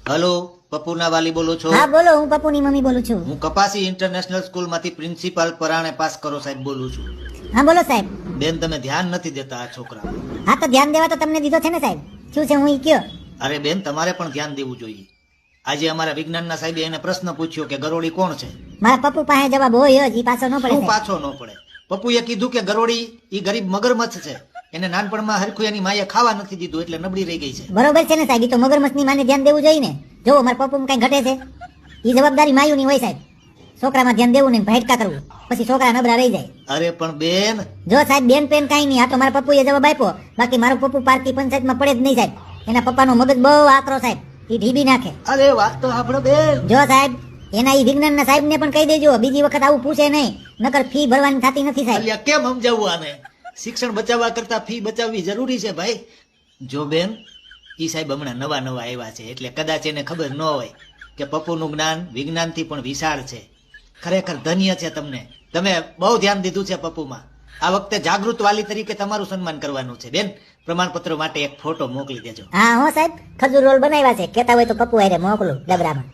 Hello, પપ્પુના વાલી બોલો છો? હા બોલો, હું પપ્પુની મમ્મી બોલું છું. હું કપાસી ઇન્ટરનેશનલ સ્કૂલમાંથી પ્રિન્સિપાલ પરાણે પાસ કરો સાહેબ બોલું છું. હા બોલો સાહેબ. બેન, તમે ધ્યાન નથી દેતા આ છોકરા. હા તો ધ્યાન દેવા તો તમને દીધો છે ને સાહેબ. શું છે હું ઈ કયો? અરે બેન, તમારે પણ ધ્યાન દેવું જોઈએ. આજે અમારા વિજ્ઞાનના સાહેબે એને પ્રશ્ન પૂછ્યો કે ગરોળી કોણ છે. મારા પપ્પુ પાસે જવાબ હોય જ, ઈ પાછો ન પડે શું સાહેબ. પાછો ન પડે? પપ્પુએ કીધું કે ગરોળી ઈ ગરીબ મગરમચ્છ છે. એને નાનપણમાં હરખું એની માએ ખાવા નથી દીધું એટલે નબળી રહી ગઈ છે. બરોબર છે ને સાહેબ, ઈ તો મગરમચ્છની માને ધ્યાન દેવું જોઈએ ને. જો મારા પપ્પુ કઈ ઘટે છે, ઈ જવાબદારી માયુની હોય સાહેબ. છોકરામાં ધ્યાન દેવું ને ભટકા કરવું, પછી છોકરા નબળા રહી જાય. અરે પણ બેન, જો સાહેબ બેન પેન કઈ નહીં, આ તો મારા પપ્પુએ જવાબ આપ્યો. બાકી મારો પપ્પુ પારકી પંચાયતમાં પડે જ નહીં સાહેબ. એના પપ્પાનો મગજ બહુ આકરો સાહેબ, ઈ ઢીબી નાખે. અરે વાત તો સાંભળો બેન. જો સાહેબ, એના ઈ વિજ્ઞાનના સાહેબને પણ કહી દેજો, બીજી વખત આવું પૂછે નહીં, નકર ફી ભરવાની થતી નથી સાહેબ. અલ્યા કેમ સમજાવવું આને? શિક્ષણ બચાવવા કરતા ફી બચાવવી જરૂરી છે ભાઈ. જો બેન, ઈ સાહેબ હમણાં નવા આવ્યા છે એટલે કદાચ એને ખબર ન હોય કે પપ્પુનું જ્ઞાન વિજ્ઞાનથી પણ વિશાળ છે. ખરેખર ધન્ય છે તમને. તમે બહુ ધ્યાન દીધું છે પપ્પુમાં. આ વખતે જાગૃત વાલી તરીકે તમારું સન્માન કરવાનું છે બેન. પ્રમાણપત્ર માટે એક ફોટો મોકલી દેજો. હા હો સાહેબ, ખજૂર રોલ બનાવ્યા છે, કહેતા હોય તો પપ્પુ હારે મોકલું ડબરામાં.